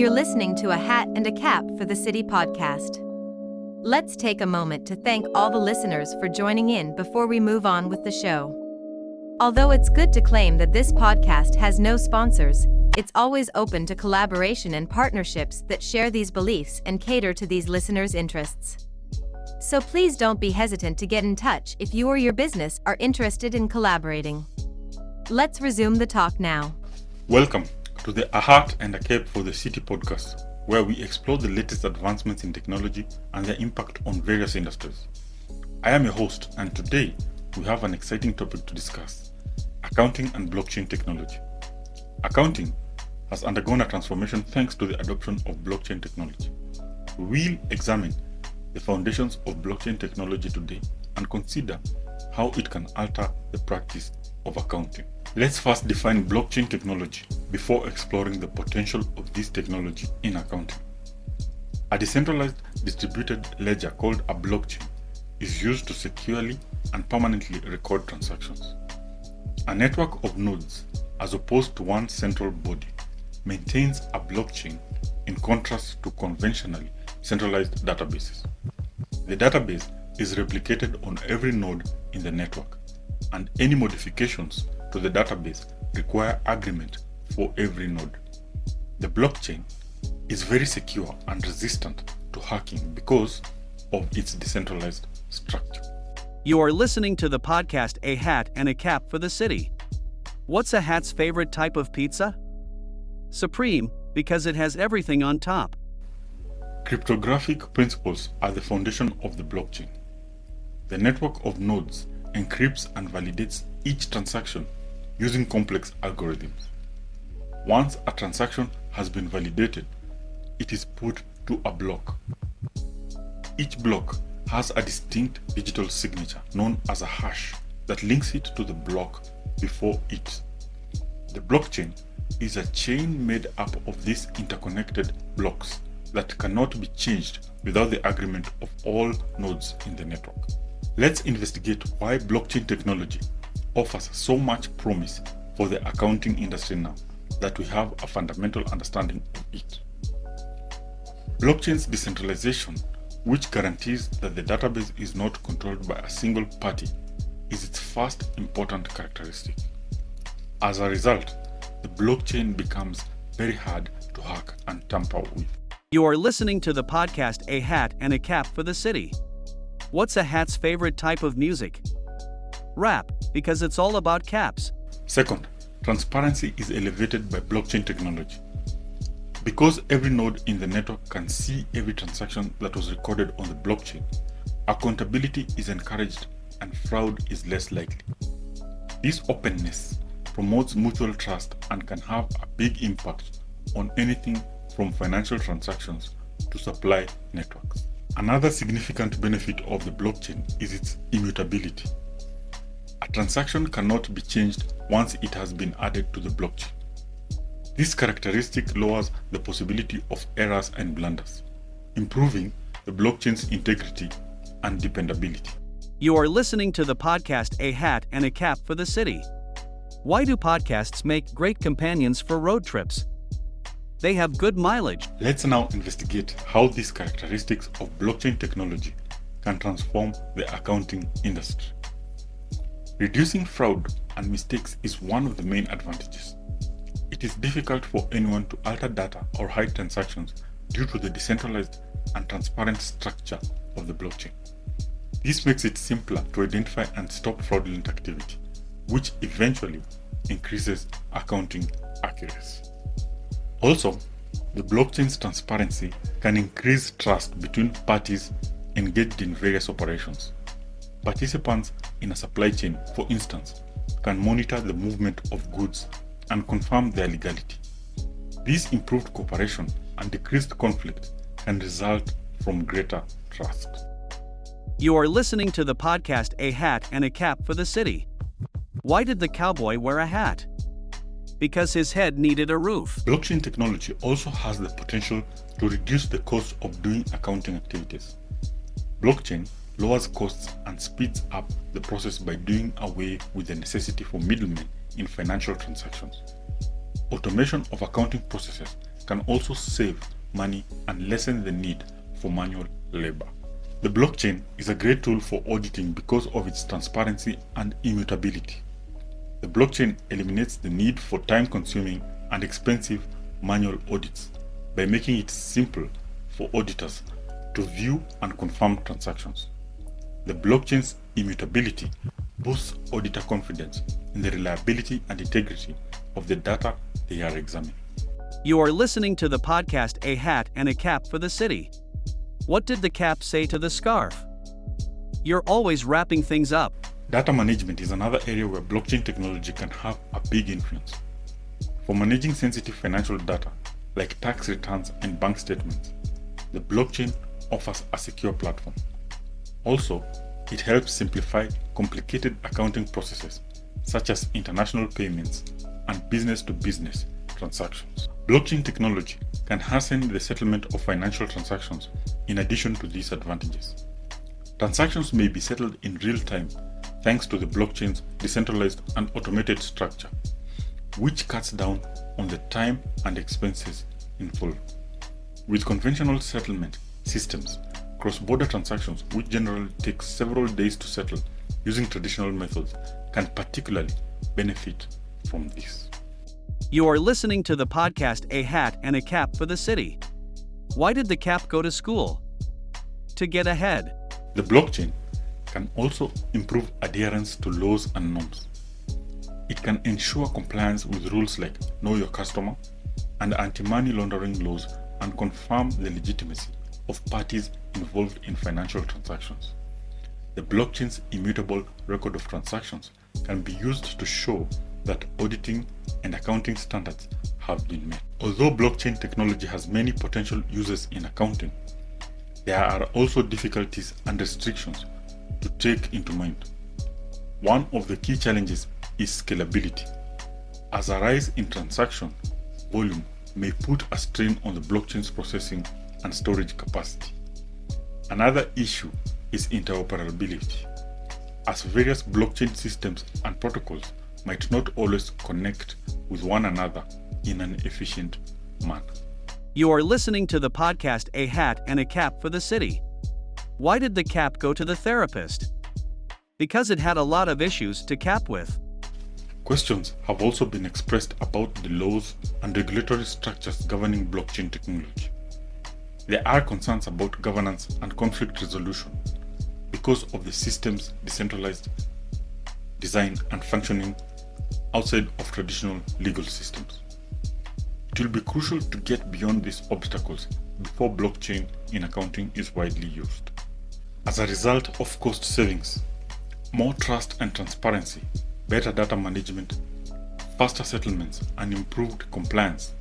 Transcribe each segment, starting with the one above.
You're listening to A Hat and a Cap for the City podcast. Let's take a moment to thank all the listeners for joining in before we move on with the show. Although it's good to claim that this podcast has no sponsors, it's always open to collaboration and partnerships that share these beliefs and cater to these listeners' interests. So please don't be hesitant to get in touch if you or your business are interested in collaborating. Let's resume the talk now. Welcome to the A Hat and a Cap for the City podcast, where we explore the latest advancements in technology and their impact on various industries. I am your host, and today we have an exciting topic to discuss: accounting and blockchain technology. Accounting has undergone a transformation thanks to the adoption of blockchain technology. We'll examine the foundations of blockchain technology today and consider how it can alter the practice of accounting. Let's first define blockchain technology before exploring the potential of this technology in accounting. A decentralized distributed ledger called a blockchain is used to securely and permanently record transactions. A network of nodes, as opposed to one central body, maintains a blockchain in contrast to conventionally centralized databases. The database is replicated on every node in the network, and any modifications to the database require agreement for every node. The blockchain is very secure and resistant to hacking because of its decentralized structure. You are listening to the podcast A Hat and a Cap for the City. What's a hat's favorite type of pizza? Supreme, because it has everything on top. Cryptographic principles are the foundation of the blockchain. The network of nodes encrypts and validates each transaction using complex algorithms. Once a transaction has been validated, it is put to a block. Each block has a distinct digital signature known as a hash that links it to the block before it. The blockchain is a chain made up of these interconnected blocks that cannot be changed without the agreement of all nodes in the network. Let's investigate why blockchain technology offers so much promise for the accounting industry now that we have a fundamental understanding of it. Blockchain's decentralization, which guarantees that the database is not controlled by a single party, is its first important characteristic. As a result, the blockchain becomes very hard to hack and tamper with. You are listening to the podcast A Hat and a Cap for the City. What's a hat's favorite type of music? Rap, because it's all about caps. Second, transparency is elevated by blockchain technology. Because every node in the network can see every transaction that was recorded on the blockchain, accountability is encouraged and fraud is less likely. This openness promotes mutual trust and can have a big impact on anything from financial transactions to supply networks. Another significant benefit of the blockchain is its immutability. A transaction cannot be changed once it has been added to the blockchain. This characteristic lowers the possibility of errors and blunders, improving the blockchain's integrity and dependability. You are listening to the podcast A Hat and a Cap for the City. Why do podcasts make great companions for road trips? They have good mileage. Let's now investigate how these characteristics of blockchain technology can transform the accounting industry. Reducing fraud and mistakes is one of the main advantages. It is difficult for anyone to alter data or hide transactions due to the decentralized and transparent structure of the blockchain. This makes it simpler to identify and stop fraudulent activity, which eventually increases accounting accuracy. Also, the blockchain's transparency can increase trust between parties engaged in various operations. Participants in a supply chain, for instance, can monitor the movement of goods and confirm their legality. This improved cooperation and decreased conflict can result from greater trust. You are listening to the podcast A Hat and a Cap for the City. Why did the cowboy wear a hat? Because his head needed a roof. Blockchain technology also has the potential to reduce the cost of doing accounting activities. Blockchain lowers costs and speeds up the process by doing away with the necessity for middlemen in financial transactions. Automation of accounting processes can also save money and lessen the need for manual labor. The blockchain is a great tool for auditing because of its transparency and immutability. The blockchain eliminates the need for time-consuming and expensive manual audits by making it simple for auditors to view and confirm transactions. The blockchain's immutability boosts auditor confidence in the reliability and integrity of the data they are examining. You are listening to the podcast A Hat and a Cap for the City. What did the cap say to the scarf? You're always wrapping things up. Data management is another area where blockchain technology can have a big influence. For managing sensitive financial data, like tax returns and bank statements, the blockchain offers a secure platform. Also, it helps simplify complicated accounting processes, such as international payments and business-to-business transactions. Blockchain technology can hasten the settlement of financial transactions in addition to these advantages. Transactions may be settled in real time thanks to the blockchain's decentralized and automated structure, which cuts down on the time and expenses involved. With conventional settlement systems, cross-border transactions, which generally take several days to settle using traditional methods, can particularly benefit from this. You are listening to the podcast A Hat and a Cap for the City. Why did the cap go to school? To get ahead. The blockchain can also improve adherence to laws and norms. It can ensure compliance with rules like Know Your Customer and anti-money laundering laws and confirm the legitimacy of parties involved in financial transactions. The blockchain's immutable record of transactions can be used to show that auditing and accounting standards have been met. Although blockchain technology has many potential uses in accounting, there are also difficulties and restrictions to take into mind. One of the key challenges is scalability, as a rise in transaction volume may put a strain on the blockchain's processing and storage capacity. Another issue is interoperability, as various blockchain systems and protocols might not always connect with one another in an efficient manner. You are listening to the podcast A Hat and a Cap for the City. Why did the cap go to the therapist? Because it had a lot of issues to cap with. Questions have also been expressed about the laws and regulatory structures governing blockchain technology. There are concerns about governance and conflict resolution because of the system's decentralized design and functioning outside of traditional legal systems. It will be crucial to get beyond these obstacles before blockchain in accounting is widely used. As a result of cost savings, more trust and transparency, better data management, faster settlements, and improved compliance,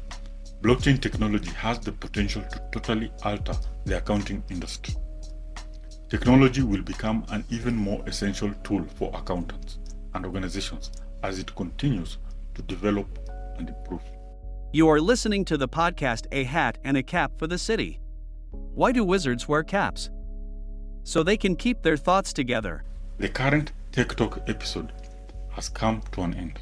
blockchain technology has the potential to totally alter the accounting industry. Technology will become an even more essential tool for accountants and organizations as it continues to develop and improve. You are listening to the podcast A Hat and a Cap for the City. Why do wizards wear caps? So they can keep their thoughts together. The current Tech Talk episode has come to an end.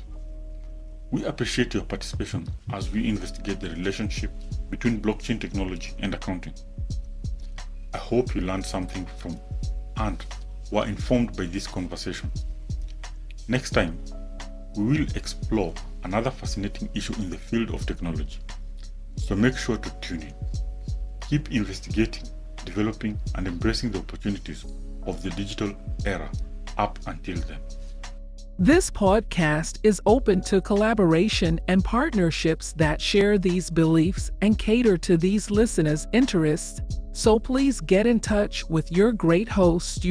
We appreciate your participation as we investigate the relationship between blockchain technology and accounting. I hope you learned something from and were informed by this conversation. Next time, we will explore another fascinating issue in the field of technology. So make sure to tune in. Keep investigating, developing, and embracing the opportunities of the digital era up until then. This podcast is open to collaboration and partnerships that share these beliefs and cater to these listeners' interests. So please get in touch with your great host.